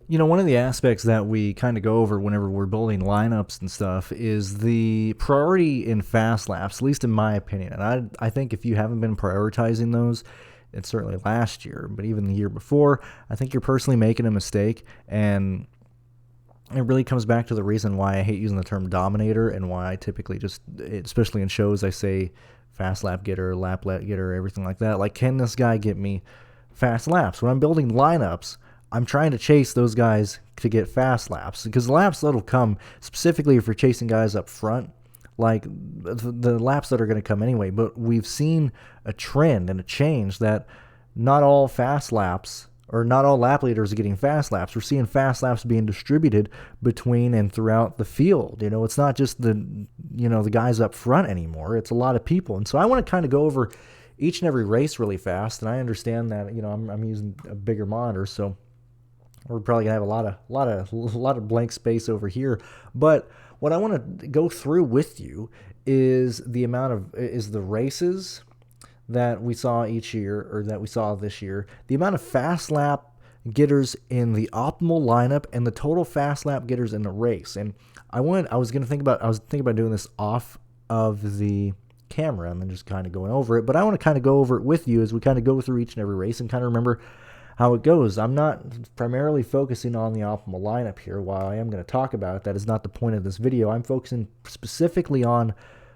One of the aspects that we kind of go over whenever we're building lineups and stuff is the priority in fast laps, at least in my opinion. And I think if you haven't been prioritizing those, it's certainly last year, but even the year before, I think you're personally making a mistake. And it really comes back to the reason why I hate using the term dominator and why I typically just, especially in shows, I say fast lap getter, lap getter, everything like that. Like, can this guy get me fast laps? When I'm building lineups, I'm trying to chase those guys to get fast laps, because the laps that'll come specifically if you're chasing guys up front, like the laps that are going to come anyway. But we've seen a trend and a change that not all fast laps, or not all lap leaders are getting fast laps. We're seeing fast laps being distributed between and throughout the field. It's not just the guys up front anymore. It's a lot of people. And so I want to kind of go over each and every race really fast. And I understand that, I'm using a bigger monitor, so we're probably gonna have a lot of blank space over here. But what I want to go through with you is the races that we saw each year, or that we saw this year, the amount of fast lap getters in the optimal lineup, and the total fast lap getters in the race. And I was thinking about doing this off of the camera and then just kind of going over it. But I want to kind of go over it with you as we kind of go through each and every race and kind of remember how it goes. I'm not primarily focusing on the optimal lineup here. While I am going to talk about it, that is not the point of this video. I'm focusing specifically on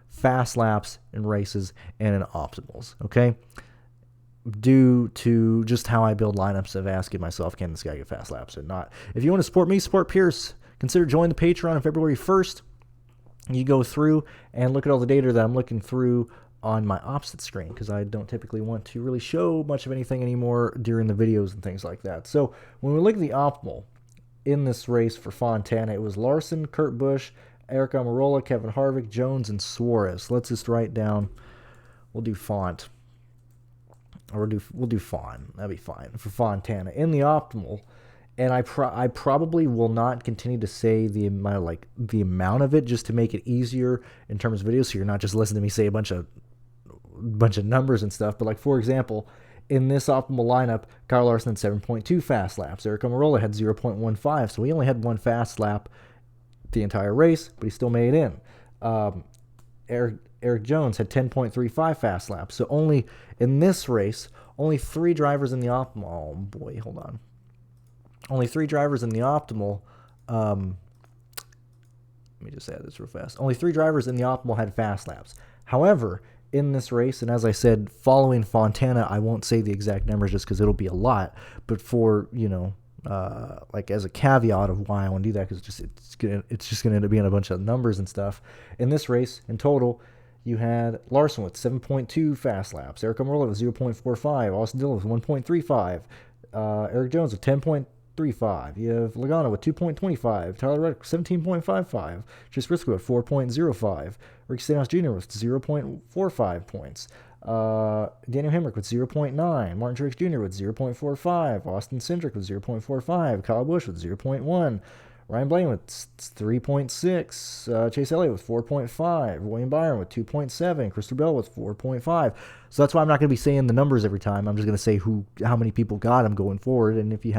fast laps in races and in optimals, okay? Due to just how I build lineups of asking myself, can this guy get fast laps or not? If you want to support me, support Pearce, consider joining the Patreon on February 1st. You go through and look at all the data that I'm looking through on my opposite screen, because I don't typically want to really show much of anything anymore during the videos and things like that. So when we look at the optimal in this race for Fontana, it was Larson, Kurt Busch, Eric Almirola, Kevin Harvick, Jones, and Suarez. Let's just write down, we'll do Font, or we'll do Fawn. That'd be fine for Fontana in the optimal. And I probably will not continue to say the amount of it, just to make it easier in terms of videos, so you're not just listening to me say a bunch of numbers and stuff. But, like, for example, in this optimal lineup, Kyle Larson had 7.2 fast laps. Eric Almirola had 0.15, so he only had one fast lap the entire race, but he still made it in. Eric Jones had 10.35 fast laps. So only in this race, only three drivers in the optimal. Oh boy, hold on. Only three drivers in the optimal. Let me just add this real fast. Only three drivers in the optimal had fast laps. However, in this race, and as I said, following Fontana, I won't say the exact numbers just because it'll be a lot. But for, like as a caveat of why I want to do that, because it's just gonna end up being a bunch of numbers and stuff. In this race, in total, you had Larson with 7.2 fast laps, Eric Almirola with 0.45, Austin Dillon with 1.35, Eric Jones with 10.35. You have Logano with 2.25, Tyler Reddick with 17.55, Chase Briscoe with 4.05, Ricky Stenhouse Jr. with 0.45 points. Daniel Hemrick with 0.9, Martin Truex Jr. with 0.45, Austin Cindric with 0.45, Kyle Busch with 0.1, Ryan Blaney with 3.6, Chase Elliott with 4.5, William Byron with 2.7, Christopher Bell with 4.5. So that's why I'm not going to be saying the numbers every time. I'm just going to say how many people got them going forward, and if you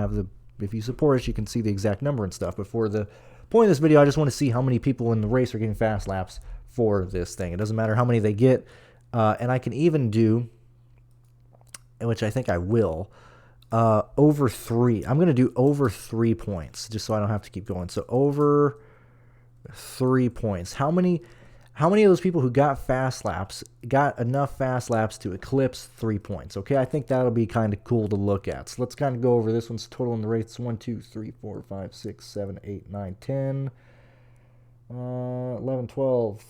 support us, you can see the exact number and stuff. But for the point of this video, I just want to see how many people in the race are getting fast laps for this thing. It doesn't matter how many they get. And I can even do, which I think I will, over 3. I'm going to do over 3 points, just so I don't have to keep going. So over 3 points. How many of those people who got fast laps got enough fast laps to eclipse 3 points? Okay, I think that'll be kind of cool to look at. So let's kind of go over this one's total in the race. 1, 2, 3, 4, 5, 6, 7, 8, 9, 10, 11, 12,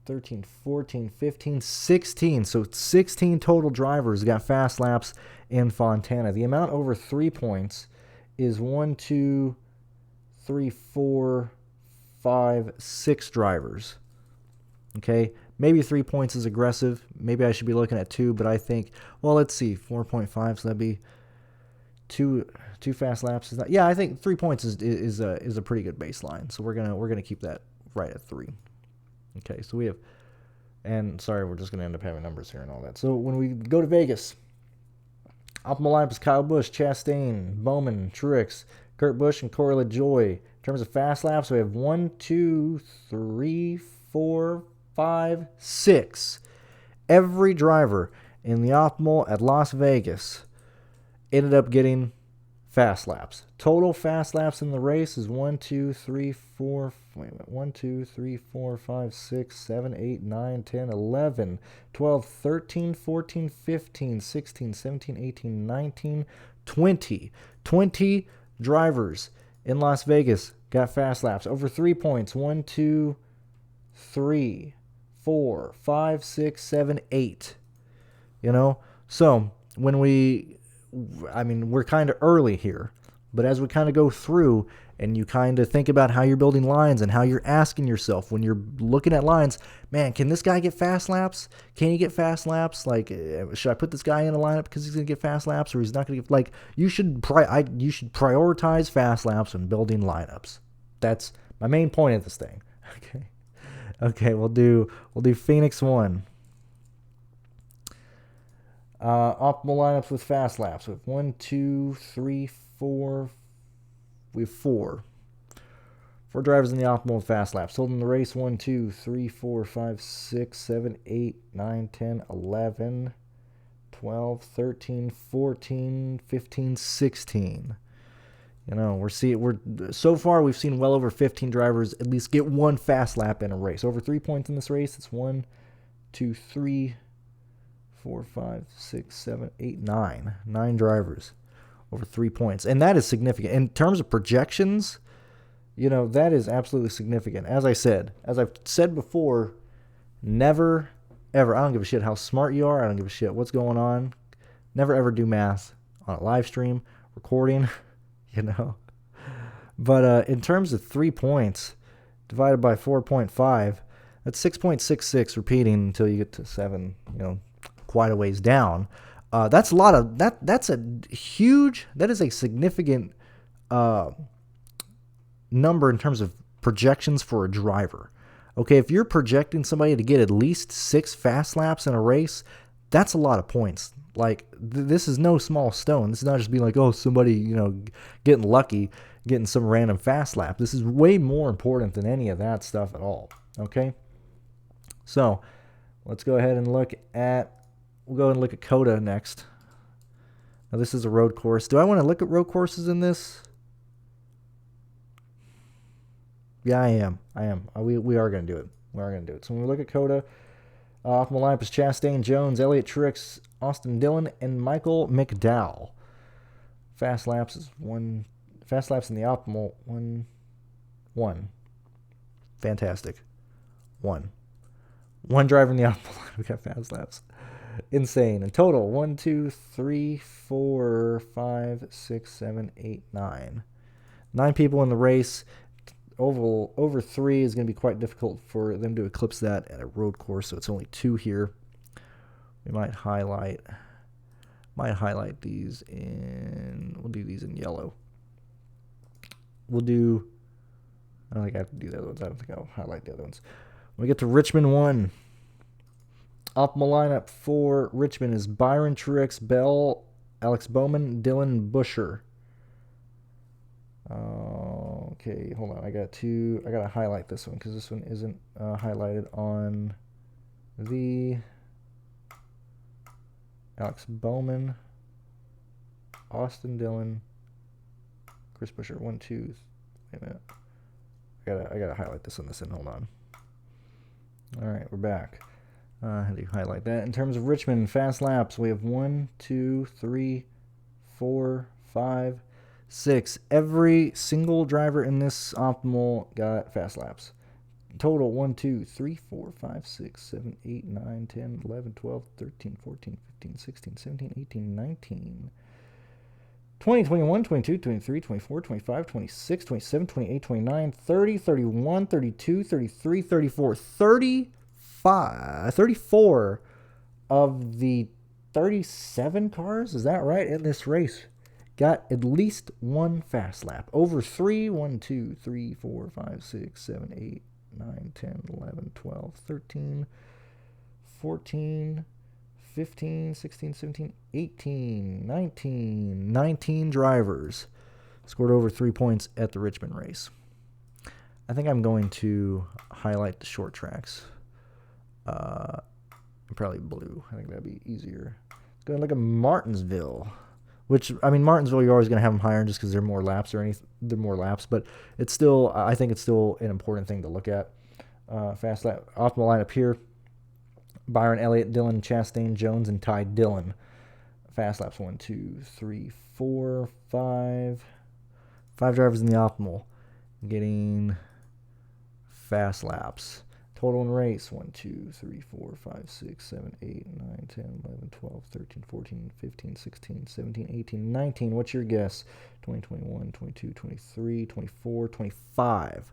13, 14, 15, 16. So 16 total drivers got fast laps in Fontana. The amount over 3 points is 1, 2, 3, 4, 5, 6 drivers. Okay, maybe 3 points is aggressive. Maybe I should be looking at 2, but I think, well, let's see, 4.5. So that'd be two fast laps. Is that? Yeah, I think 3 points is a pretty good baseline. So we're gonna keep that right at 3. Okay, so we have, and sorry, we're just gonna end up having numbers here and all that. So when we go to Vegas, optimal lineup is Kyle Busch, Chastain, Bowman, Truex, Kurt Busch and Corey LaJoy. In terms of fast laps, we have 1, 2, 3, 4, 5, 6. Every driver in the optimal at Las Vegas ended up getting fast laps. Total fast laps in the race is 1, 2, 3, 4, 1, 2, 3, 4, 5, 6, 7, 8, 9, 10, 11, 12, 13, 14, 15, 16, 17, 18, 19, 20. 20 drivers in Las Vegas got fast laps. Over 3 points. 1, 2, 3, 4, 5, 6, 7, 8. You know? So, we're kind of early here, but as we kind of go through and you kind of think about how you're building lines and how you're asking yourself when you're looking at lines, man, can this guy get fast laps? Can he get fast laps? Like, should I put this guy in a lineup because he's going to get fast laps, or he's not going to get, like, you should prioritize fast laps when building lineups. That's my main point of this thing. Okay, we'll do Phoenix 1. Optimal lineups with fast laps. We have 1, 2, 3, 4. We have 4. 4 drivers in the optimal with fast laps. Holding the race 1, 2, 3, 4, 5, 6, 7, 8, 9, 10, 11, 12, 13, 14, 15, 16. You know, so far we've seen well over 15 drivers at least get one fast lap in a race. Over 3 points in this race, it's 1, 2, 3, 4, 5, 6, 7, 8, 9. 9 drivers over 3 points. And that is significant. In terms of projections, you know, that is absolutely significant. As I've said before, never, ever, I don't give a shit how smart you are. I don't give a shit what's going on. Never, ever do math on a live stream, recording, you know. But in terms of 3 points divided by 4.5, that's 6.66 repeating until you get to 7, you know, quite a ways down. That's a lot of that. That is a significant number in terms of projections for a driver. Okay, if you're projecting somebody to get at least 6 fast laps in a race, that's a lot of points. Like, this is no small stone. This is not just being like, oh, somebody, you know, getting lucky, getting some random fast lap. This is way more important than any of that stuff at all. Okay, so let's go ahead and look at. We'll go and look at Coda next. Now, this is a road course. Do I want to look at road courses in this? Yeah, I am. We are going to do it. So when we look at Coda, optimal lineup is Chastain Jones, Elliott Truex, Austin Dillon, and Michael McDowell. Fast laps is 1. Fast laps in the optimal 1. Fantastic. 1. 1 driver in the optimal lineup. We got fast laps. Insane. In total, 1, 2, 3, 4, 5, 6, 7, 8, 9. 9 people in the race. Over 3 is going to be quite difficult for them to eclipse that at a road course, so it's only 2 here. We might highlight these we'll do these in yellow. I don't think I have to do the other ones. I don't think I'll highlight the other ones. When we get to Richmond 1, optimal lineup for Richmond is Byron Truex, Bell, Alex Bowman, Dylan Busher. Okay, hold on. I got to highlight this one because this one isn't highlighted on the Alex Bowman, Austin Dillon, Chris Busher. 1, 2. Wait a minute. I gotta highlight this on this end. Hold on. All right, we're back. How do you highlight that? In terms of Richmond fast laps, we have 1, 2, 3, 4, 5, 6. Every single driver in this optimal got fast laps. Total 1, 2, 3, 4, 5, 6, 7, 8, 9, 10, 11, 12, 13, 14, 15, 16, 17, 18, 19, 20, 21, 22, 23, 24, 25, 26, 27, 28, 29, 30, 31, 32, 33, 34, 34 of the 37 cars, is that right, in this race got at least 1 fast lap. Over 3, 1, 2, 3, 4, 5, 6, 7, 8, 9, 10, 11, 12, 13, 14, 15, 16, 17, 18, 19 drivers Scored over 3 points at the Richmond race. I think I'm going to highlight the short tracks. Probably blue. I think that'd be easier. Let's go and look at Martinsville. Which, I mean, Martinsville, you're always going to have them higher just because they're more laps they're more laps, but it's still, I think it's still an important thing to look at. Fast lap, optimal lineup here. Byron Elliott, Dylan Chastain, Jones, and Ty Dillon. Fast laps 1, 2, 3, 4, 5. 5 drivers in the optimal getting fast laps. Total in race 1, 2, 3, 4, 5, 6, 7, 8, 9, 10, 11, 12, 13, 14, 15, 16, 17, 18, 19. What's your guess? 20, 21, 22, 23, 24, 25.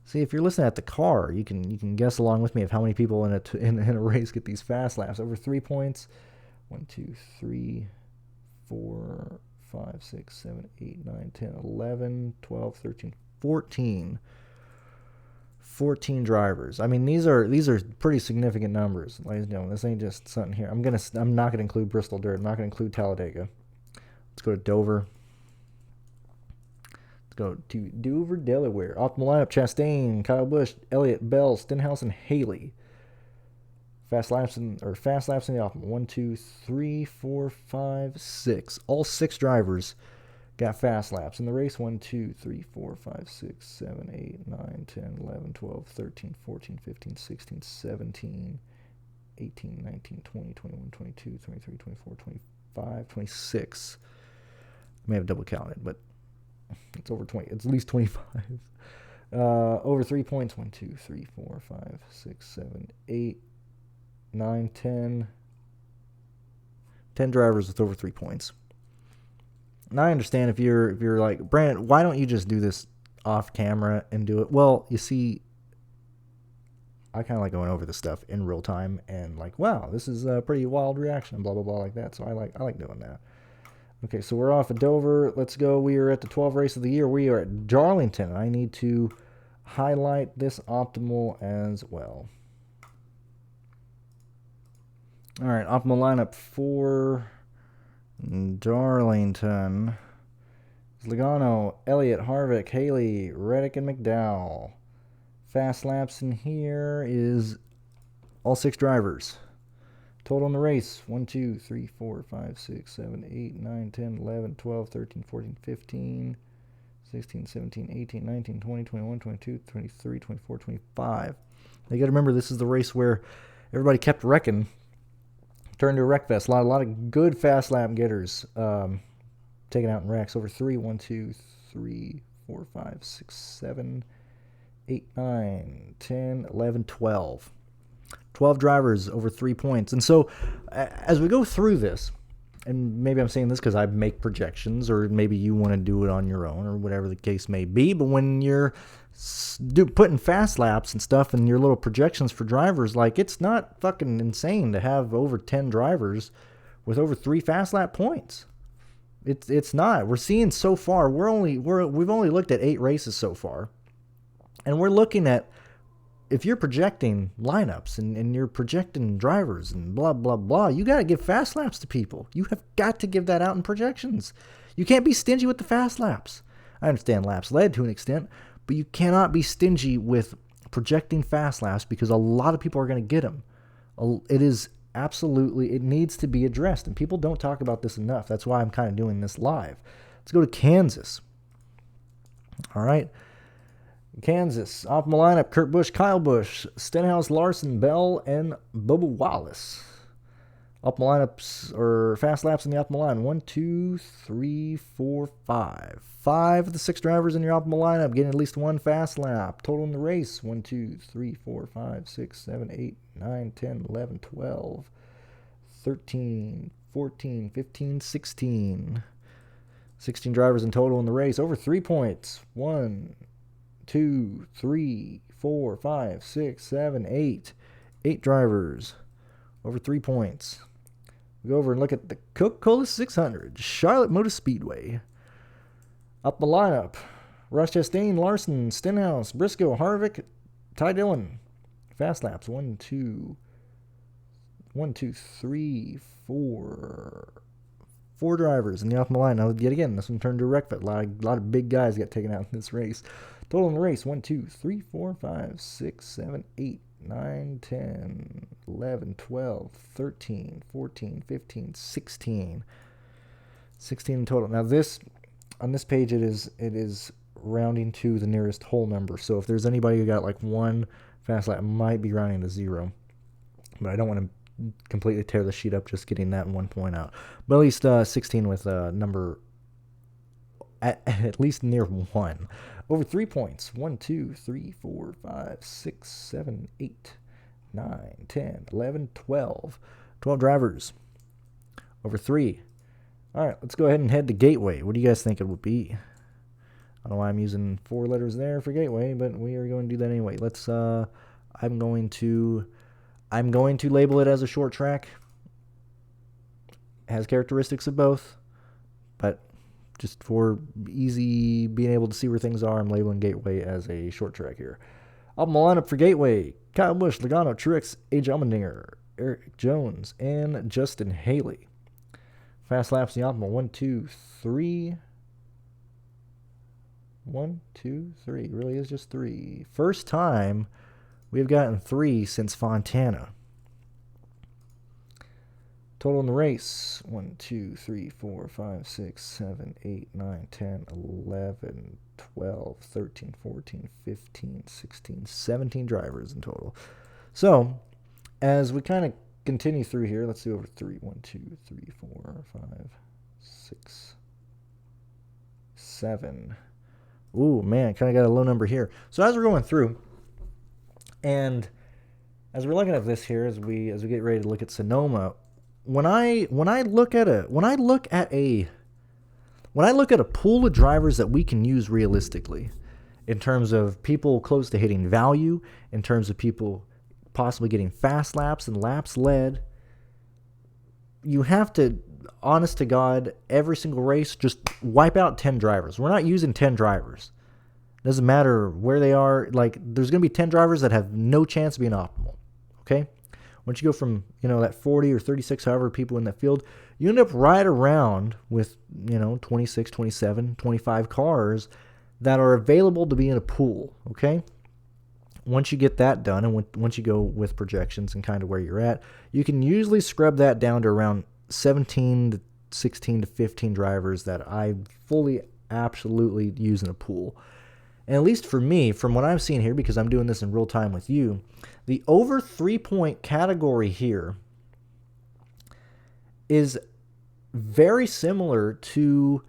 See, if you're listening at the car, you can guess along with me of how many people in a race get these fast laps. Over 3 points. 1, 2, 3, 4, 5, 6, 7, 8, 9, 10, 11, 12, 13, 14. 14 drivers. I mean, these are pretty significant numbers, ladies and gentlemen. This ain't just something here. I'm not gonna include Bristol Dirt. I'm not gonna include Talladega. Let's go to Dover. Let's go to Dover, Delaware. Optimal lineup: Chastain, Kyle Busch, Elliott, Bell, Stenhouse, and Haley. Fast laps in the optimal. 1, 2, 3, 4, 5, 6. All 6 drivers got fast laps in the race. 1, 2, 3, 4, 5, 6, 7, 8, 9, 10, 11, 12, 13, 14, 15, 16, 17, 18, 19, 20, 21, 22, 23, 24, 25, 26. I may have double counted, but it's over 20. It's at least 25. Over 3 points. 1, 2, 3, 4, 5, 6, 7, 8, 9, 10. 10 drivers with over 3 points. And I understand if you're like, Brandon, why don't you just do this off camera and do it? Well, you see, I kind of like going over this stuff in real time and like, wow, this is a pretty wild reaction, blah, blah, blah, like that. So I like doing that. Okay, so we're off at Dover. Let's go. We are at the 12th race of the year. We are at Darlington. I need to highlight this optimal as well. All right, optimal lineup for Darlington. Logano, Elliott, Harvick, Haley, Reddick, and McDowell. Fast laps in here is all 6 drivers. Total in the race: 1, 2, 3, 4, 5, 6, 7, 8, 9, 10, 11, 12, 13, 14, 15, 16, 17, 18, 19, 20, 21, 22, 23, 24, 25. Now you got to remember, this is the race where everybody kept wrecking. Turned to a wreck fest. A lot of good fast lap getters taken out in wrecks. Over 3, 1, 2, 3, 4, 5, 6, 7, 8, 9, 10, 11, 12. 12 drivers over 3 points. And so as we go through this, and maybe I'm saying this because I make projections, or maybe you want to do it on your own, or whatever the case may be, but when you're putting fast laps and stuff and your little projections for drivers, like, it's not fucking insane to have over 10 drivers with over 3 fast lap points. It's not. We're seeing so far, we've only looked at 8 races so far, and we're looking at, if you're projecting lineups and you're projecting drivers and blah, blah, blah, you got to give fast laps to people. You have got to give that out in projections. You can't be stingy with the fast laps. I understand laps led to an extent, but you cannot be stingy with projecting fast laps because a lot of people are going to get them. It needs to be addressed, and people don't talk about this enough. That's why I'm kind of doing this live. Let's go to Kansas. All right. Kansas, optimal lineup: Kurt Busch, Kyle Busch, Stenhouse, Larson, Bell, and Bubba Wallace. Optimal lineups, or fast laps in the optimal line: 1, 2, 3, 4, 5. 5 of the 6 drivers in your optimal lineup getting at least 1 fast lap. Total in the race: 1, 2, 3, 4, 5, 6, 7, 8, 9, 10, 11, 12, 13, 14, 15, 16. 16 drivers in total in the race. Over 3 points. 1, 2, 3, 4, 5, 6, 7, 8. 8 drivers. Over 3 points. We go over and look at the Coca-Cola 600, Charlotte Motor Speedway. Up the lineup: Ross Chastain, Larson, Stenhouse, Briscoe, Harvick, Ty Dillon. Fast laps: 1, 2, 3, 4, 4 drivers in the optimal line. Now, yet again, this one turned to a wreck fit. A lot of big guys got taken out in this race. Total in the race, 1, 2, 3, 4, 5, 6, 7, 8, 9, 10, 11, 12, 13, 14, 15, 16. 16 in total. Now, on this page, it is rounding to the nearest whole number. So if there's anybody who got like 1 fast lap, it might be rounding to 0. But I don't want to completely tear the sheet up just getting that 1 point out. But at least 16 with a number at least near 1. Over 3 points. 1, 2, 3, 4, 5, 6, 7, 8, 9, 10, 11, 12. 12 drivers. Over 3. All right, let's go ahead and head to Gateway. What do you guys think it would be? I don't know why I'm using 4 letters there for Gateway, but we are going to do that anyway. Let's I'm going to label it as a short track. It has characteristics of both, but just for easy being able to see where things are, I'm labeling Gateway as a short track here. Optimal lineup for Gateway: Kyle Busch, Logano, Truex, AJ Allmendinger, Eric Jones, and Justin Haley. Fast laps in the optimal: 1, 2, 3. 1, 2, 3. It really is just 3. First time we've gotten 3 since Fontana. Total in the race: 1, 2, 3, 4, 5, 6, 7, 8, 9, 10, 11, 12, 13, 14, 15, 16, 17 drivers in total. So, as we kind of continue through here, let's do over 3. 1, 2, 3, 4, 5, 6, 7. Ooh, man, kind of got a low number here. So as we're going through, and as we're looking at this here, as we get ready to look at Sonoma, when I look at a pool of drivers that we can use realistically, in terms of people close to hitting value, in terms of people possibly getting fast laps and laps led, you have to, honest to God, every single race, just wipe out 10 drivers. We're not using 10 drivers. Doesn't matter where they are. Like, there's going to be 10 drivers that have no chance of being optimal. Okay? Once you go from, that 40 or 36, however people in that field, you end up right around with, 26, 27, 25 cars that are available to be in a pool. Okay? Once you get that done, and once you go with projections and kind of where you're at, you can usually scrub that down to around 17 to 16 to 15 drivers that I fully, absolutely use in a pool. And at least for me, from what I'm seeing here, because I'm doing this in real time with you, the over 3-point category here is very similar to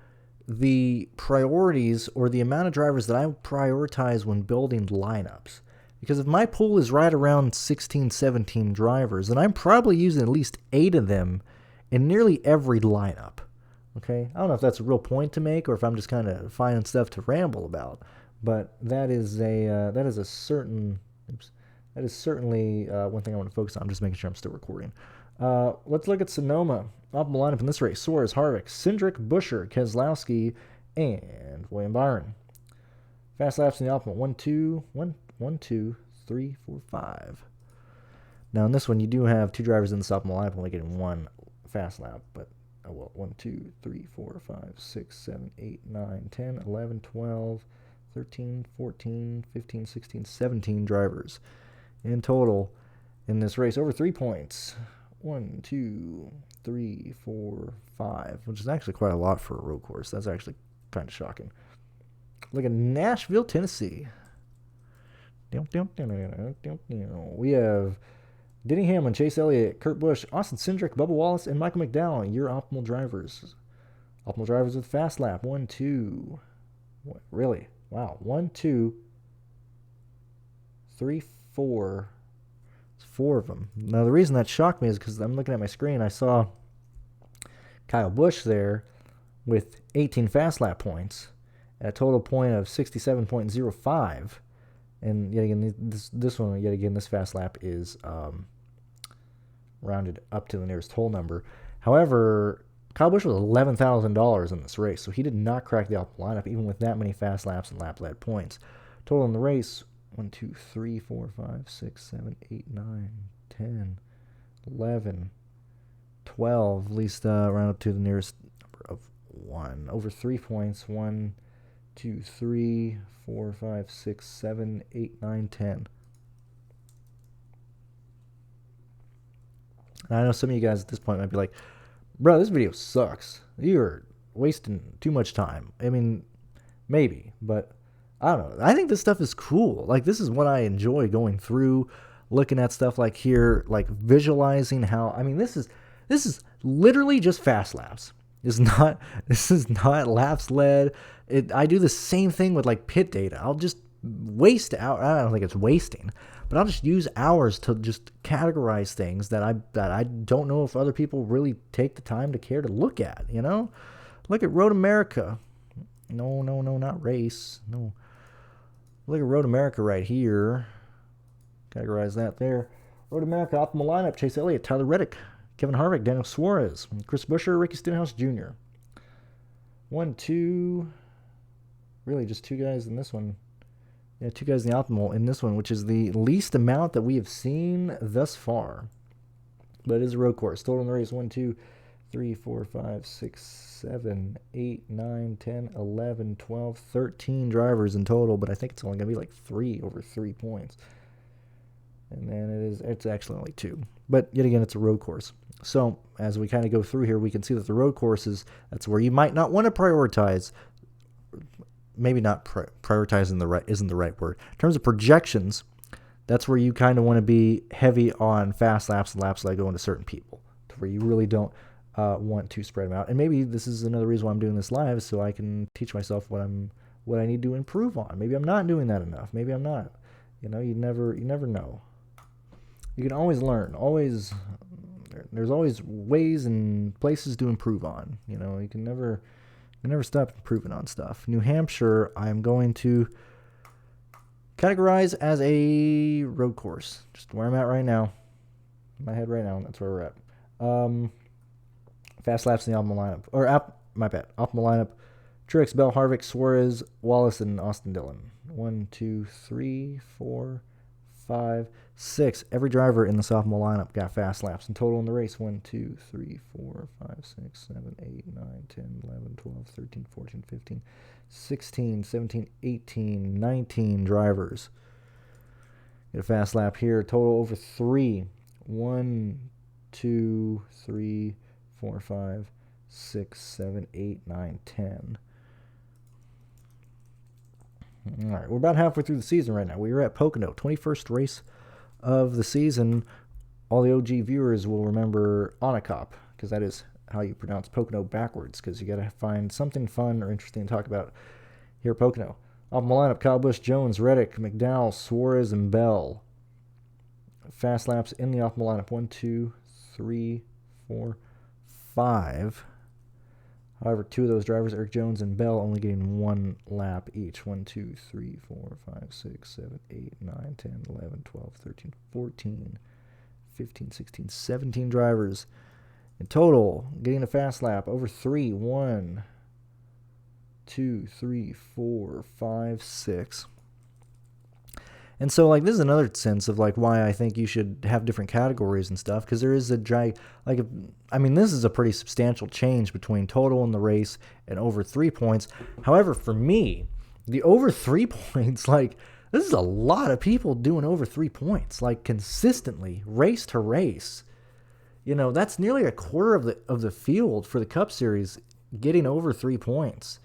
the priorities or the amount of drivers that I prioritize when building lineups. Because if my pool is right around 16, 17 drivers, then I'm probably using at least 8 of them in nearly every lineup. Okay? I don't know if that's a real point to make or if I'm just kind of finding stuff to ramble about. But that is certainly one thing I want to focus on. I'm just making sure I'm still recording. Let's look at Sonoma. Optimal lineup in this race: Suarez, Harvick, Cindric, Buescher, Keselowski, and William Byron. Fast laps in the optimal: 1, 2, 3, 4, 5. Now in this one, you do have 2 drivers in this optimal lineup only getting 1 fast lap, but 1, 2, 3, 4, 5, 6, 7, 8, 9, 10, 11, 12, 13, 14, 15, 16, 17 drivers in total in this race. Over 3 points. 1, 2, 3, 4, 5, which is actually quite a lot for a road course. That's actually kind of shocking. Look at Nashville, Tennessee. We have Denny Hamlin, Chase Elliott, Kurt Busch, Austin Cindric, Bubba Wallace, and Michael McDowell. Your optimal drivers. Optimal drivers with fast lap. 1, 2. What, really? Wow. 1, 2, 3, 4. It's 4 of them. Now, the reason that shocked me is because I'm looking at my screen. I saw Kyle Busch there with 18 fast lap points at a total point of 67.05. And yet again, this fast lap is rounded up to the nearest whole number. However, Kyle Busch was $11,000 in this race, so he did not crack the optimal lineup, even with that many fast laps and lap-led points. Total in the race: 1, 2, 3, 4, 5, 6, 7, 8, 9, 10, 11, 12, at least round up to the nearest number of 1. Over 3 points. 1, 2, 3, 4, 5, 6, 7, 8, 9, 10. And I know some of you guys at this point might be like, bro, this video sucks. You're wasting too much time. I mean, maybe, but I don't know. I think this stuff is cool. Like, this is what I enjoy going through, looking at stuff like here, like visualizing how, I mean, this is literally just fast laps. This is not laps led. I do the same thing with like pit data. I'll just waste out. I don't think it's wasting, but I'll just use hours to just categorize things that I don't know if other people really take the time to care to look at, you know? Look at Road America. No, not race. No. Look at Road America right here. Categorize that there. Road America, optimal lineup: Chase Elliott, Tyler Reddick, Kevin Harvick, Daniel Suarez, Chris Buescher, Ricky Stenhouse Jr. 1, 2, really just 2 guys in this one. Yeah, 2 guys in the optimal in this one, which is the least amount that we have seen thus far. But it is a road course. Total in the race: 1, 2, 3, 4, 5, 6, 7, 8, 9, 10, 11, 12, 13 drivers in total, but I think it's only going to be like 3 over 3 points. And then it's actually only 2. But yet again, it's a road course. So as we kind of go through here, we can see that the road courses, that's where you might not want to prioritize. Maybe not prioritizing isn't the right word. In terms of projections, that's where you kind of want to be heavy on fast laps and laps that go into certain people, to where you really don't want to spread them out. And maybe this is another reason why I'm doing this live, so I can teach myself what I need to improve on. Maybe I'm not doing that enough. Maybe I'm not. You know, you never know. You can always learn. There's always ways and places to improve on. You know, you can never stop improving on stuff. New Hampshire, I'm going to categorize as a road course. Just where I'm at right now. In my head right now, that's where we're at. Fast laps in the optimal lineup. Optimal lineup: Truex, Bell, Harvick, Suarez, Wallace, and Austin Dillon. 1, 2, 3, 4, 5, 6. Every driver in the optimal lineup got fast laps in total in the race. 1, 2, 3, 4, 5, 6, 7, 8, 9, 10, 11, 12, 13, 14, 15, 16, 17, 18, 19 drivers get a fast lap here. Total over 3. 1, 2, 3, 4, 5, 6, 7, 8, 9, 10. All right, we're about halfway through the season right now. We are at Pocono, 21st race of the season. All the OG viewers will remember Onacop, because that is how you pronounce Pocono backwards, because you got to find something fun or interesting to talk about here at Pocono. Optimal lineup: Kyle Busch, Jones, Reddick, McDowell, Suarez, and Bell. Fast laps in the optimal lineup: 1, 2, 3, 4, 5. However, 2 of those drivers, Eric Jones and Bell, only getting 1 lap each. 1, 2, 3, 4, 5, 6, 7, 8, 9, 10, 11, 12, 13, 14, 15, 16, 17 drivers in total getting a fast lap over 3. 1, 2, 3, 4, 5, 6. And so, like, this is another sense of, like, why I think you should have different categories and stuff, because there is this is a pretty substantial change between total in the race and over 3 points. However, for me, the over 3 points, like, this is a lot of people doing over 3 points, like, consistently, race to race. You know, that's nearly a quarter of the field for the Cup Series getting over 3 points.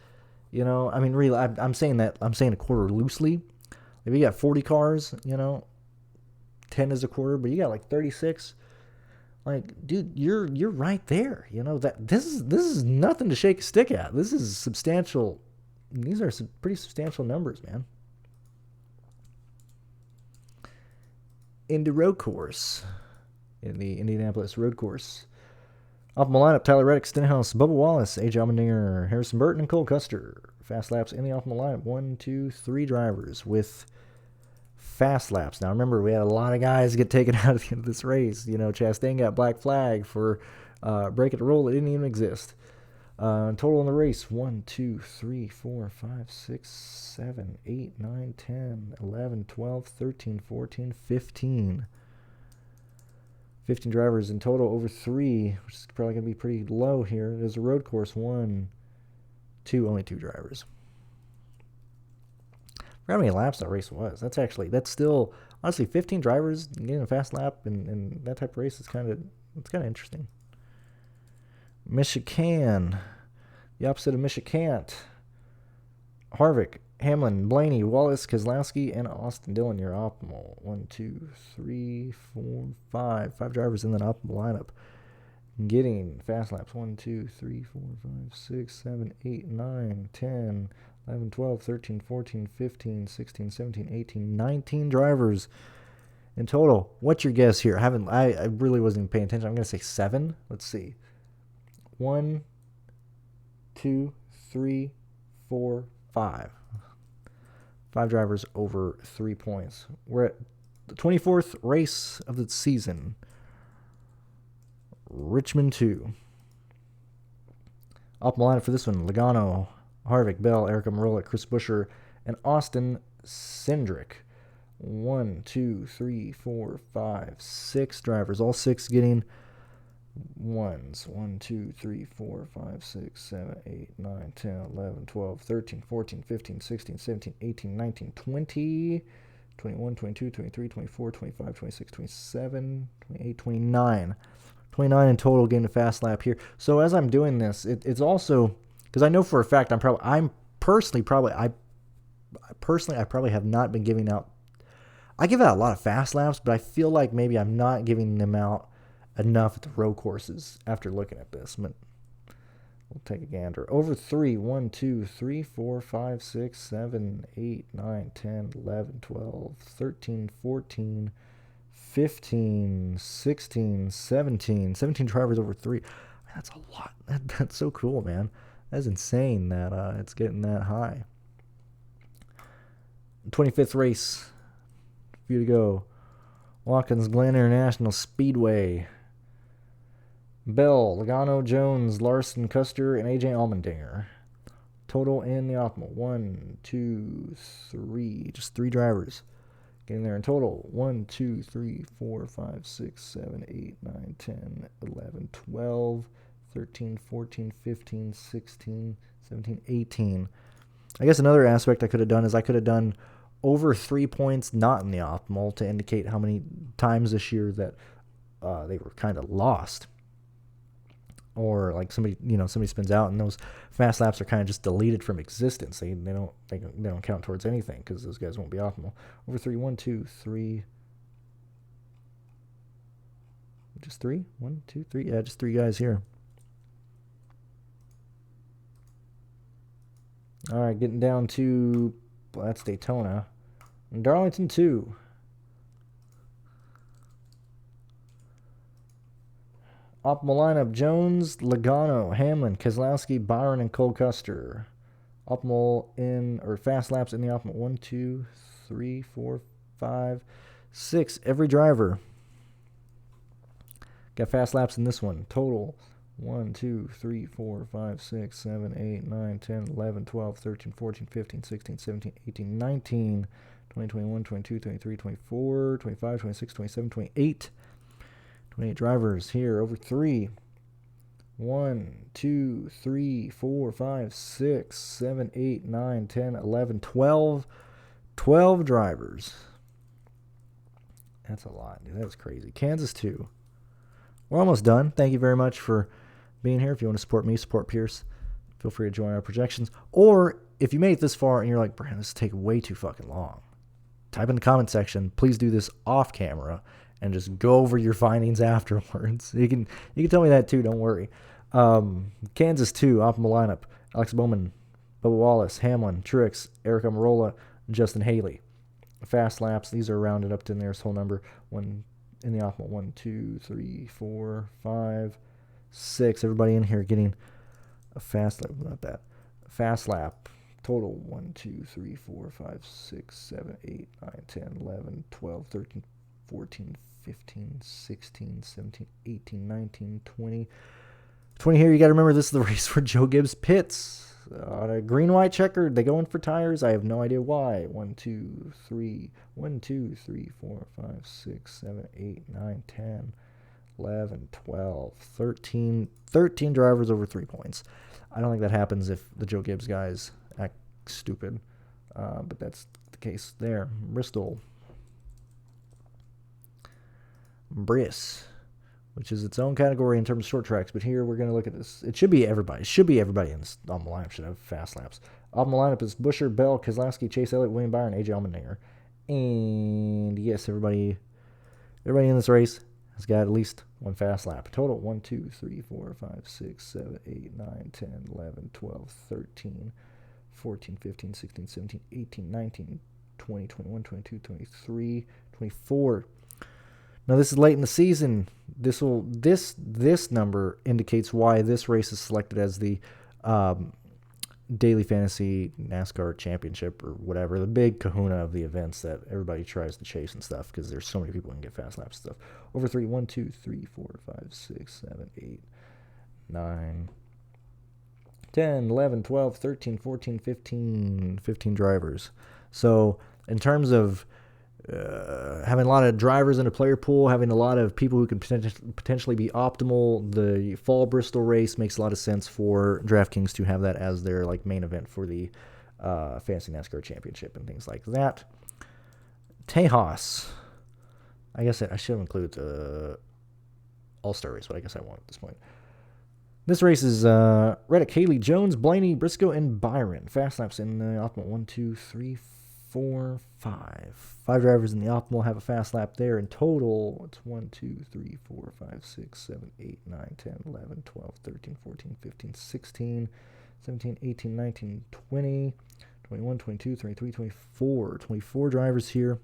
You know, I mean, really, I'm saying a quarter loosely. If you got 40 cars, you know, 10 is a quarter, but you got like 36. Like, dude, you're right there. You know, that this is nothing to shake a stick at. This is substantial. These are some pretty substantial numbers, man. Indy Road Course, in the Indianapolis Road Course. Optimal lineup: Tyler Reddick, Stenhouse, Bubba Wallace, AJ Allmendinger, Harrison Burton, and Cole Custer. Fast laps in the optimal lineup: 1, 2, 3 drivers with fast laps. Now, remember, we had a lot of guys get taken out at the end of this race. You know, Chastain got black flag for breaking a rule that didn't even exist. Total in the race: 1, 2, 3, 4, 5, 6, 7, 8, 9, 10, 11, 12, 13, 14, 15. 15 drivers in total over 3, which is probably going to be pretty low here. There's a road course. 1, 2, only 2 drivers. I forgot how many laps that race was. That's still, honestly, 15 drivers getting a fast lap in that type of race is kind of interesting. Michigan, the opposite of Michicant. Harvick, Hamlin, Blaney, Wallace, Keselowski, and Austin Dillon, your optimal. 1, 2, 3, 4, 5. 5 drivers in that optimal lineup. Getting fast laps. 1, 2, 3, 4, 5, 6, 7, 8, 9, 10, 11, 12, 13, 14, 15, 16, 17, 18, 19 drivers in total. What's your guess here? I really wasn't even paying attention. I'm going to say 7. Let's see. 1, 2, 3, 4, 5. 5 drivers over 3 points. We're at the 24th race of the season. Richmond 2. Optimal lineup for this one. Logano, Harvick, Bell, Eric Almirola, Chris Buescher, and Austin Cindric. 1, 2, 3, 4, 5, 6 drivers. All 6 getting ones. 1, 2, 3, 4, 5, 6, 7, 8, 9, 10, 11, 12, 13, 14, 15, 16, 17, 18, 19, 20, 21, 22, 23, 24, 25, 26, 27, 28, 29. 29 in total getting a fast lap here. So as I'm doing this, it's also, because I know for a fact I personally have not been giving out. I give out a lot of fast laps, but I feel like maybe I'm not giving them out enough at the road courses after looking at this. But we'll take a gander. Over 3, 1, 2, 3, 4, 5, 6, 7, 8, 9, 10, 11, 12, 13, 14, 15, 16, 17. 17 drivers over 3. That's a lot. That's so cool, man. That's insane that it's getting that high. 25th race. A few to go. Watkins Glen International Speedway. Bell, Logano, Jones, Larson, Custer, and AJ Allmendinger. Total in the optimal. 1, 2, 3. Just 3 drivers getting there in total. 1, 2, 3, 4, 5, 6, 7, 8, 9, 10, 11, 12, 13, 14, 15, 16, 17, 18. I guess another aspect I could have done is I could have done over 3 points not in the optimal to indicate how many times this year that they were kind of lost. Or like somebody spins out and those fast laps are kind of just deleted from existence. They don't count towards anything because those guys won't be optimal. Over 3, 1, 2, 3. Just 3? 1, 2, 3. Yeah, just 3 guys here. All right, getting down to, well, that's Daytona. And Darlington 2. Optimal lineup: Jones, Logano, Hamlin, Keselowski, Byron, and Cole Custer. Optimal fast laps in the optimal: 1, 2, 3, 4, 5, 6. Every driver got fast laps in this one. Total: 1, 2, 3, 4, 5, 6, 7, 8, 9, 10, 11, 12, 13, 14, 15, 16, 17, 18, 19, 20, 21, 22, 23, 24, 25, 26, 27, 28. 28 drivers here over 3. 1, 2, 3, 4, 5, 6, 7, 8, 9, 10, 11, 12. 12 drivers. That's a lot, dude. That's crazy. Kansas 2. We're almost done. Thank you very much for being here. If you want to support me, support Pearce, feel free to join our projections. Or if you made it this far and you're like, Brandon, this is taking way too fucking long, type in the comment section. Please do this off camera and just go over your findings afterwards. You can tell me that too. Don't worry. Kansas 2, optimal lineup: Alex Bowman, Bubba Wallace, Hamlin, Truex, Eric Almirola, Justin Haley. Fast laps, these are rounded up to the nearest whole number. 1 in the optimal: 1, 2, 3, 4, 5, 6. Everybody in here getting a fast lap. Not that. Fast lap. Total: 1, 2, 3, 4, 5, 6, 7, 8, 9, 10, 11, 12, 13, 14, 15, 16, 17, 18, 19, 20. 20 here. You got to remember, this is the race where Joe Gibbs pits. On a green-white checkered, they go in for tires. I have no idea why. 1, 2, 3, 1, 2, 3, 4, 5, 6, 7, 8, 9, 10. 11, 12, 13 drivers over 3 points. I don't think that happens if the Joe Gibbs guys act stupid, but that's the case there. Bristol. Briss, which is its own category in terms of short tracks, but here we're going to look at this. It should be everybody. It should be everybody in this optimal lineup should have fast laps. Optimal lineup is Busher, Bell, Keselowski, Chase Elliott, William Byron, AJ Allmendinger. And yes, everybody in this race has got at least one fast lap. Total 1, 2, 3, 4, 5, 6, 7, 8, 9, 10, 11, 12, 13, 14, 15, 16, 17, 18, 19, 20, 21, 22, 23, 24. Now this is late in the season. This number indicates why this race is selected as the Daily Fantasy NASCAR Championship or whatever, the big kahuna of the events that everybody tries to chase and stuff because there's so many people who can get fast laps and stuff. Over 3, 1, 2, 3, 4, 5, 6, 7, 8, 9, 10, 11, 12, 13, 14, 15 drivers. So in terms of having a lot of drivers in a player pool, having a lot of people who can potentially be optimal, the fall Bristol race makes a lot of sense for DraftKings to have that as their main event for the Fantasy NASCAR Championship and things like that. Tejas. I guess I should include the All-Star race, but I guess I won't at this point. This race is Reddick, Haley, Jones, Blaney, Briscoe, and Byron. Fast laps in the optimal 1, 2, 3, 4, 5. 5 drivers in the optimal have a fast lap there. In total, it's 1, 2, 3, 4, 5, 6, 7, 8, 9, 10, 11, 12, 13, 14, 15, 16, 17, 18, 19, 20, 21, 22, 23, 24. 24 drivers here.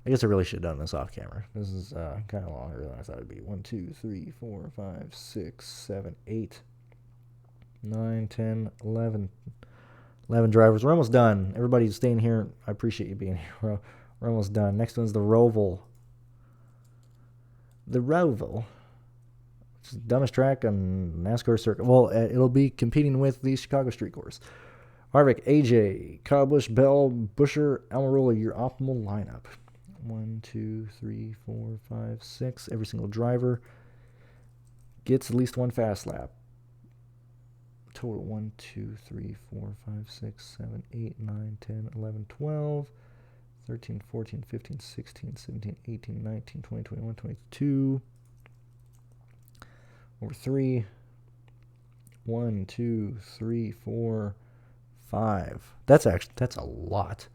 I guess I really should have done this off camera. This is kind of longer than I thought it would be. 1, 2, 3, 4, 5, 6, 7, 8, 9, 10, 11 drivers. We're almost done. Everybody's staying here. I appreciate you being here. We're almost done. Next one's the Roval. The Roval, which is the dumbest track on NASCAR circuit. Well, it'll be competing with the Chicago Street Course. Harvick, AJ, Kyle Busch, Bell, Busher, Almirola, your optimal lineup. 1, 2, 3, 4, 5, 6. Every single driver gets at least one fast lap. Total 1, 2, 3, 4, 5, 6, 7, 8, 9, 10, 11, 12, 13, 14, 15, 16, 17, 18, 19, 20, 21, 22. Over 3. 1, 2, 3, 4, 5. That's a lot.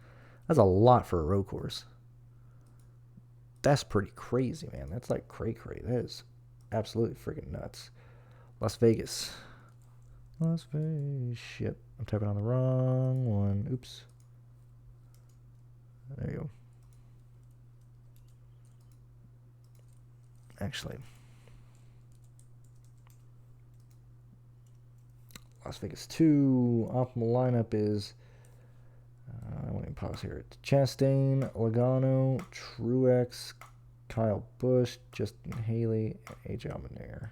That's a lot for a road course. That's pretty crazy, man. That's like cray-cray. That is absolutely freaking nuts. Las Vegas. Shit. I'm typing on the wrong one. Oops. There you go. Actually, Las Vegas 2. Optimal lineup is, I won't even pause here. It's Chastain, Logano, Truex, Kyle Busch, Justin Haley, and AJ Allmendinger.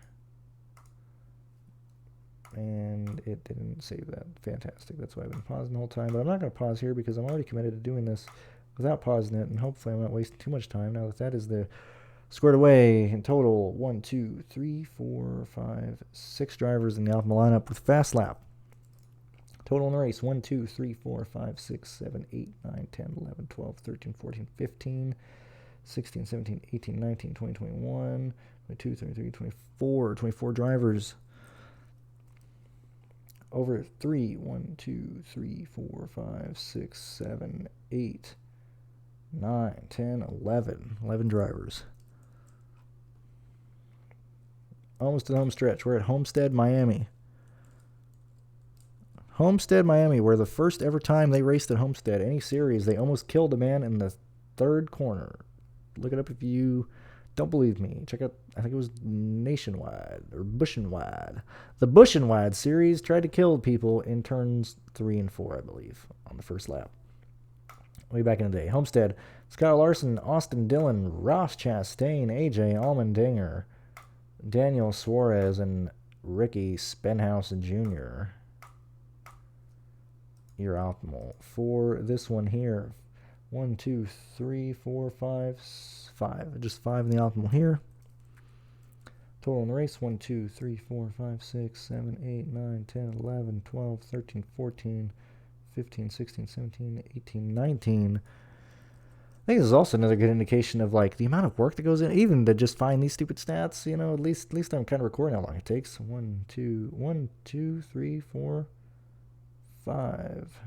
And it didn't save that. Fantastic. That's why I've been pausing the whole time. But I'm not going to pause here because I'm already committed to doing this without pausing it. And hopefully I'm not wasting too much time now that is the squared away. In total, 1, 2, 3, 4, 5, 6 drivers in the optimal lineup with fast lap. Total in the race, 1, 2, 3, 4, 5, 6, 7, 8, 9, 10, 11, 12, 13, 14, 15, 16, 17, 18, 19, 20, 21, 22, 23, 24. 24 drivers. Over 3, 1, 2, 3, 4, 5, 6, 7, 8, 9, 10, 11. 11 drivers. Almost to the home stretch. We're at Homestead, Miami. Homestead, Miami, where the first ever time they raced at Homestead, any series, they almost killed a man in the third corner. Look it up if you don't believe me. Check out, I think it was Nationwide or Bush-N-Wide. The Bush-N-Wide series tried to kill people in turns 3 and 4, I believe, on the first lap. Way back in the day. Homestead, Scott Larson, Austin Dillon, Ross Chastain, AJ Allmendinger, Daniel Suarez, and Ricky Stenhouse Jr. Your optimal for this one here. 1, 2, 3, 4, 5, 5. Just 5 in the optimal here. Total in the race, 1, 2, 3, 4, 5, 6, 7, 8, 9, 10, 11, 12, 13, 14, 15, 16, 17, 18, 19. I think this is also another good indication of like the amount of work that goes in, even to just find these stupid stats. You know, at least I'm kind of recording how long it takes. 1, 2, 3, 4, 5,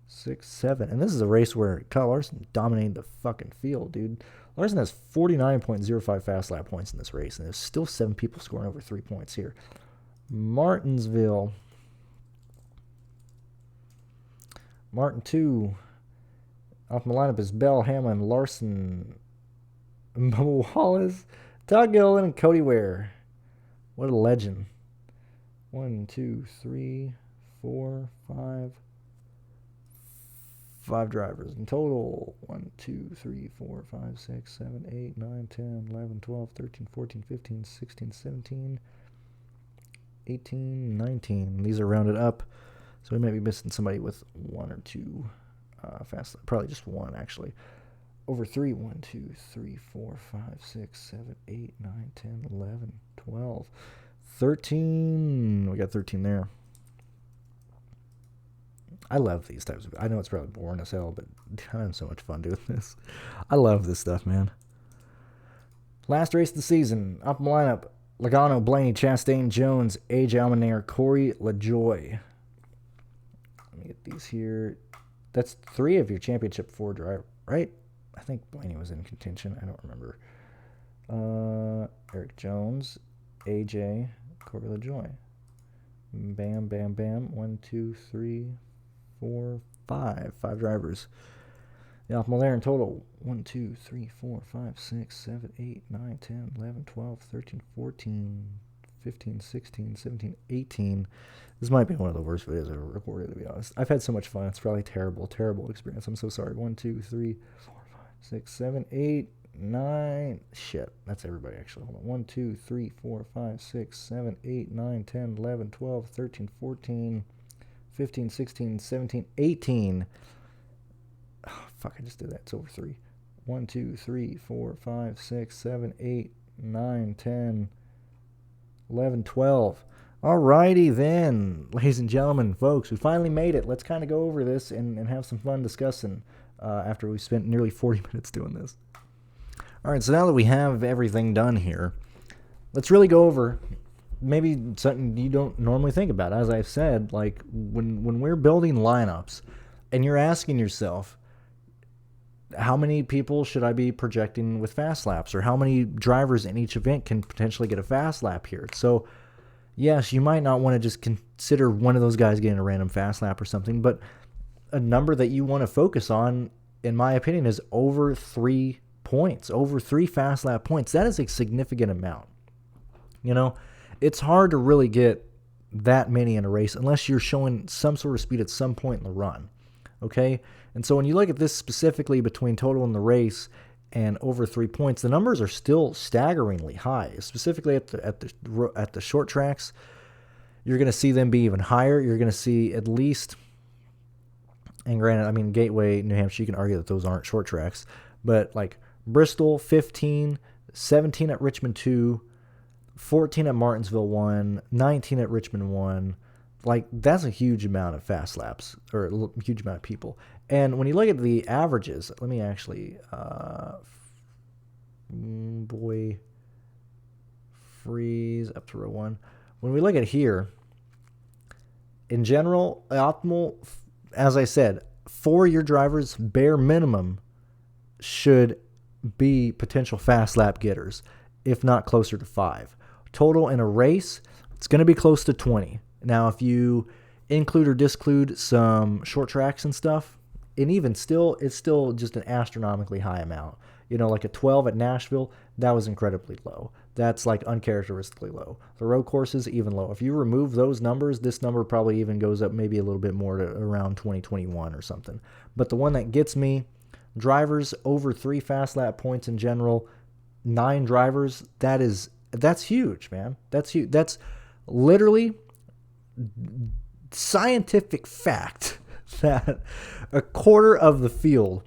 6, 7. And this is a race where Kyle Larson dominated the fucking field, dude. Larson has 49.05 fast lap points in this race, and there's still 7 people scoring over 3 points here. Martinsville. Martin 2. Off my lineup is Bell, Hamlin, Larson, Bubba Wallace, Todd Gilliland, and Cody Ware. What a legend. 1, 2, 3, 4, 5. 5 drivers in total. 1, 2, 3, 4, 5, 6, 7, 8, 9, 10, 11, 12, 13, 14, 15, 16, 17, 18, 19. These are rounded up, so we might be missing somebody with 1 or 2 fast. Probably just 1, actually. Over 3. 1, 2, 3, 4, 5, 6, 7, 8, 9, 10, 11, 12, 13. We got 13 there. I love these types of... I know it's probably boring as hell, but I'm having so much fun doing this. I love this stuff, man. Last race of the season. Up in the lineup. Logano, Blaney, Chastain, Jones, AJ Allmendinger, Corey LaJoie. Let me get these here. That's 3 of your championship 4 driver, right? I think Blaney was in contention. I don't remember. Eric Jones, AJ, Corey LaJoie. Bam, bam, bam. 1, 2, 3, 4, 5. 5 drivers. The optimal there in total. 1, 2, 3, 4, 5, 6, 7, 8, 9, 10, 11, 12, 13, 14, 15, 16, 17, 18. This might be one of the worst videos I've ever recorded, to be honest. I've had so much fun. It's probably terrible, terrible experience. I'm so sorry. 1, 2, 3, 4, 5, 6, 7, 8, 9. Shit, that's everybody, actually. Hold on. 1, 2, 3, 4, 5, 6, 7, 8, 9, 10, 11, 12, 13, 14, 15, 16, 17, 18. Oh, fuck, I just did that. It's over 3. 1, 2, 3, 4, 5, 6, 7, 8, 9, 10, 11, 12. Alrighty then, ladies and gentlemen, folks, we finally made it. Let's kind of go over this and have some fun discussing after we spent nearly 40 minutes doing this. Alright, so now that we have everything done here, let's really go over maybe something you don't normally think about. As I've said, like when we're building lineups and you're asking yourself, how many people should I be projecting with fast laps, or how many drivers in each event can potentially get a fast lap here? So yes, you might not want to just consider one of those guys getting a random fast lap or something, but a number that you want to focus on, in my opinion, is over 3 points, over 3 fast lap points. That is a significant amount. You know, it's hard to really get that many in a race unless you're showing some sort of speed at some point in the run. Okay? And so when you look at this specifically between total in the race and over 3 points, the numbers are still staggeringly high. Specifically at the short tracks, you're going to see them be even higher. You're going to see at least, and granted, I mean, Gateway, New Hampshire, you can argue that those aren't short tracks, but like Bristol, 15, 17 at Richmond 2, 14 at Martinsville 1, 19 at Richmond 1. Like, that's a huge amount of fast laps, or a huge amount of people. And when you look at the averages, let me actually, freeze up to row 1. When we look at here, in general, optimal, as I said, 4 of your drivers, bare minimum, should be potential fast lap getters, if not closer to 5. Total in a race, it's going to be close to 20. Now, if you include or disclude some short tracks and stuff, and even still, it's still just an astronomically high amount. You know, like a 12 at Nashville, that was incredibly low. That's like uncharacteristically low. The road courses, even low. If you remove those numbers, this number probably even goes up maybe a little bit more to around 2021 or something. But the one that gets me, drivers over 3 fast lap points in general, 9 drivers, that's huge, man. That's huge. That's literally scientific fact that a quarter of the field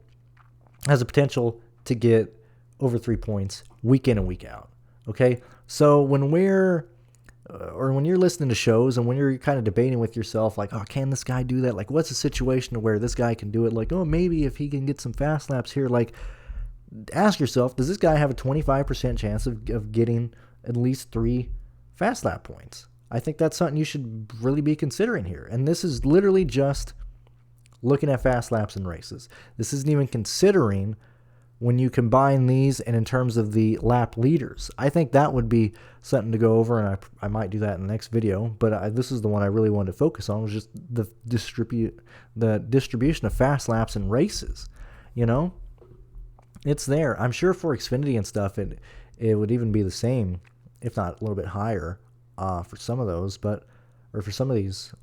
has a potential to get over 3 points week in and week out. Okay, so when we're or when you're listening to shows and when you're kind of debating with yourself, like, oh, can this guy do that? Like, what's a situation where this guy can do it? Like, oh, maybe if he can get some fast laps here, like, ask yourself, does this guy have a 25% chance of getting at least 3 fast lap points? I think that's something you should really be considering here. And this is literally just looking at fast laps and races. This isn't even considering when you combine these and in terms of the lap leaders. I think that would be something to go over, and I might do that in the next video, but this is the one I really wanted to focus on, was just the distribution of fast laps and races. You know, it's there. I'm sure for Xfinity and stuff, it would even be the same, if not a little bit higher for some of those, or for some of these,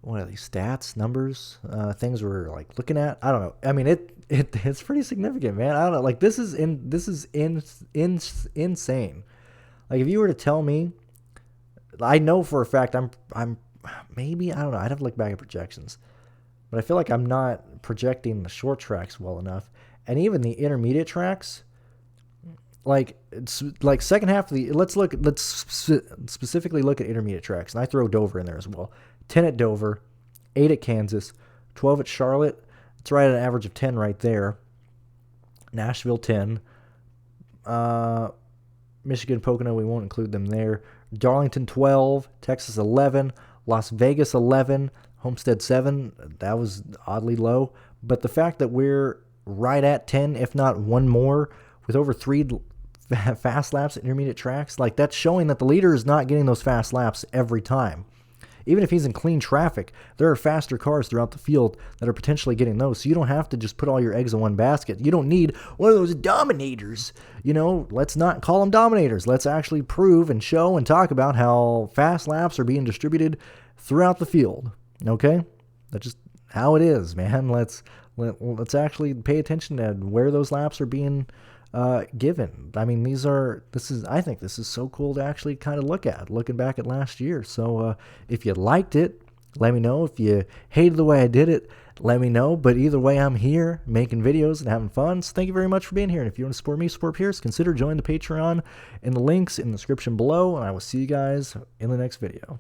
what are these stats, numbers, things we're like looking at? I don't know. I mean, it's pretty significant, man. I don't know. Like, this is insane. Like, if you were to tell me, I know for a fact I'm maybe, I don't know. I'd have to look back at projections, but I feel like I'm not projecting the short tracks well enough, and even the intermediate tracks. Like, it's like second half of the, let's specifically look at intermediate tracks, and I throw Dover in there as well. 10 at Dover, 8 at Kansas, 12 at Charlotte. It's right at an average of 10 right there. Nashville 10. Michigan, Pocono, we won't include them there. Darlington 12, Texas 11, Las Vegas 11, Homestead 7. That was oddly low. But the fact that we're right at 10, if not one more, with over 3 fast laps at intermediate tracks, like, that's showing that the leader is not getting those fast laps every time. Even if he's in clean traffic, there are faster cars throughout the field that are potentially getting those. So you don't have to just put all your eggs in one basket. You don't need one of those dominators. You know, let's not call them dominators. Let's actually prove and show and talk about how fast laps are being distributed throughout the field. Okay? That's just how it is, man. Let's actually pay attention to where those laps are being given. I mean, I think this is so cool to actually kind of looking back at last year. So if you liked it, let me know. If you hated the way I did it, let me know. But either way, I'm here making videos and having fun. So thank you very much for being here. And if you want to support me, support Pearce, consider joining the Patreon in the links in the description below. And I will see you guys in the next video.